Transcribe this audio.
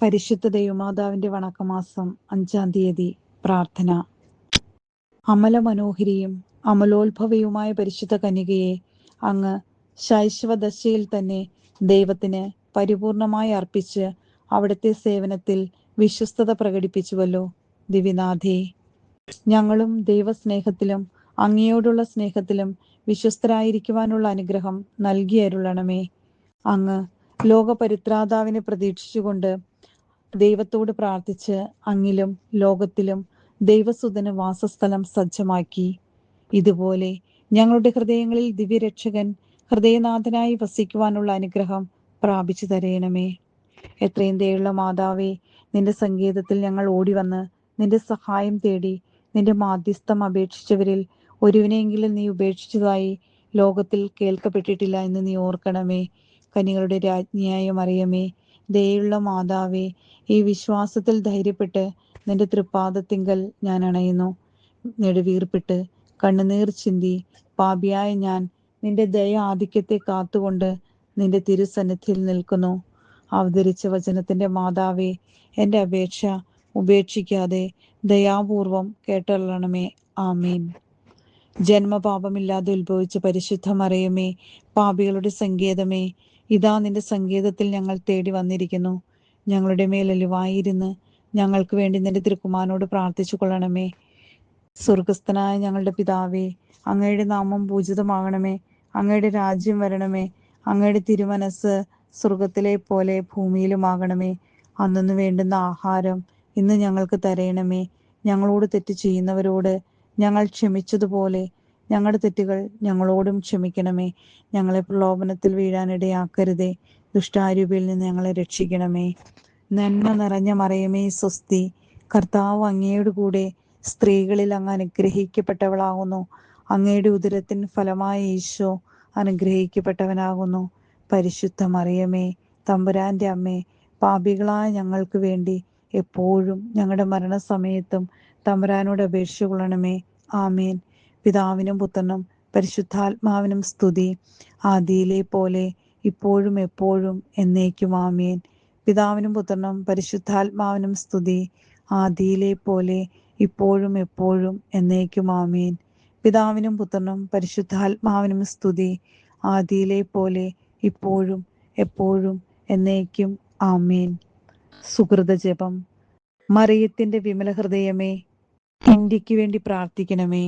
പരിശുദ്ധ ദൈവമാതാവിന്റെ വണക്കമാസം 5-ാം തീയതി പ്രാർത്ഥന. അമലമനോഹരിയും അമലോത്ഭവയുമായ പരിശുദ്ധ കന്യകയെ അങ്ങ് ശൈശവദശയിൽ തന്നെ ദൈവത്തിന് പരിപൂർണമായി അർപ്പിച്ച് അവിടുത്തെ സേവനത്തിൽ വിശ്വസ്തത പ്രകടിപ്പിച്ചുവല്ലോ. ദിവ്യനാഥേ, ഞങ്ങളും ദൈവസ്നേഹത്തിലും അങ്ങയോടുള്ള സ്നേഹത്തിലും വിശ്വസ്തരായിരിക്കുവാനുള്ള അനുഗ്രഹം നൽകി അരുളണമേ. അങ്ങ് ലോകപരിത്രാതാവിനെ പ്രതീക്ഷിച്ചുകൊണ്ട് ദൈവത്തോട് പ്രാർത്ഥിച്ച് അങ്ങിലും ലോകത്തിലും ദൈവസുതന് വാസസ്ഥലം സജ്ജമാക്കി. ഇതുപോലെ ഞങ്ങളുടെ ഹൃദയങ്ങളിൽ ദിവ്യരക്ഷകൻ ഹൃദയനാഥനായി വസിക്കുവാനുള്ള അനുഗ്രഹം പ്രാപിച്ചു തരയണമേ. എത്രയും ദയുള്ള മാതാവേ, നിന്റെ സങ്കേതത്തിൽ ഞങ്ങൾ ഓടിവന്ന് നിന്റെ സഹായം തേടി നിന്റെ മാധ്യസ്ഥം അപേക്ഷിച്ചവരിൽ ഒരുവിനെയെങ്കിലും നീ ഉപേക്ഷിച്ചതായി ലോകത്തിൽ കേൾക്കപ്പെട്ടിട്ടില്ല എന്ന് നീ ഓർക്കണമേ. കനികളുടെ രാജ്ഞിയായ മറിയമേ, ദയുള്ള മാതാവേ, ഈ വിശ്വാസത്തിൽ ധൈര്യപ്പെട്ട് നിന്റെ തൃപ്പാദത്തിങ്കൽ ഞാൻ അണയുന്നു. നെടുവീർപ്പിട്ട് കണ്ണുനീർ ചിന്തി പാപിയായ ഞാൻ നിന്റെ ദയ ആധിക്യത്തെ കാത്തുകൊണ്ട് നിന്റെ തിരുസന്നിധിയിൽ നിൽക്കുന്നു. അവതരിച്ച വചനത്തിന്റെ മാതാവേ, എൻ്റെ അപേക്ഷ ഉപേക്ഷിക്കാതെ ദയാപൂർവം കേട്ടള്ളണമേ. ആമീൻ. ജന്മപാപമില്ലാതെ ഉത്ഭവിച്ച പരിശുദ്ധ മറിയമേ, പാപികളുടെ സങ്കേതമേ, ഇതാ നിന്റെ സങ്കേതത്തിൽ ഞങ്ങൾ തേടി വന്നിരിക്കുന്നു. ഞങ്ങളുടെ മേൽ അലിവായിരുന്ന് ഞങ്ങൾക്ക് വേണ്ടി നിന്റെ തിരുക്കുമാരനോട് പ്രാർത്ഥിച്ചു കൊള്ളണമേ. സ്വർഗസ്ഥനായ ഞങ്ങളുടെ പിതാവേ, അങ്ങയുടെ നാമം പൂജിതമാകണമേ. അങ്ങയുടെ രാജ്യം വരണമേ. അങ്ങയുടെ തിരുമനസ് സ്വർഗത്തിലെ പോലെ ഭൂമിയിലുമാകണമേ. അന്നു വേണ്ടുന്ന ആഹാരം ഇന്ന് ഞങ്ങൾക്ക് തരയണമേ. ഞങ്ങളോട് തെറ്റ് ചെയ്യുന്നവരോട് ഞങ്ങൾ ക്ഷമിച്ചതുപോലെ ഞങ്ങളുടെ തെറ്റുകൾ ഞങ്ങളോടും ക്ഷമിക്കണമേ. ഞങ്ങളെ പ്രലോഭനത്തിൽ വീഴാനിടയാക്കരുതേ. ദുഷ്ടാരൂപിയിൽ നിന്ന് ഞങ്ങളെ രക്ഷിക്കണമേ. നന്മ നിറഞ്ഞ മറിയമേ, സ്വസ്തി. കർത്താവ് അങ്ങയോട് കൂടെ സ്ത്രീകളിൽ അങ്ങ് അനുഗ്രഹിക്കപ്പെട്ടവളാകുന്നു. അങ്ങയുടെ ഉദരത്തിൻ ഫലമായ ഈശോ അനുഗ്രഹിക്കപ്പെട്ടവനാകുന്നു. പരിശുദ്ധ മറിയമേ, തമ്പുരാന്റെ അമ്മേ, പാപികളായ ഞങ്ങൾക്ക് വേണ്ടി എപ്പോഴും ഞങ്ങളുടെ മരണസമയത്തും തമ്പുരാനോട് അപേക്ഷിച്ചു കൊള്ളണമേ. ആമേൻ. പിതാവിനും പുത്രനും പരിശുദ്ധാത്മാവിനും സ്തുതി, ആദിയിലെ പോലെ ഇപ്പോഴും എപ്പോഴും എന്നേക്കും. ആമേൻ. പിതാവിനും പുത്രനും പരിശുദ്ധാത്മാവിനും സ്തുതി, ആദിയിലെ പോലെ ഇപ്പോഴും എപ്പോഴും എന്നേക്കും. ആമേൻ. പിതാവിനും പുത്രനും പരിശുദ്ധാത്മാവിനും സ്തുതി, ആദിയിലെ പോലെ ഇപ്പോഴും എപ്പോഴും എന്നേക്കും. ആമേൻ. സുകൃത ജപം. മറിയത്തിന്റെ വിമല ഹൃദയമേ, ഇന്ത്യക്ക് വേണ്ടി പ്രാർത്ഥിക്കണമേ.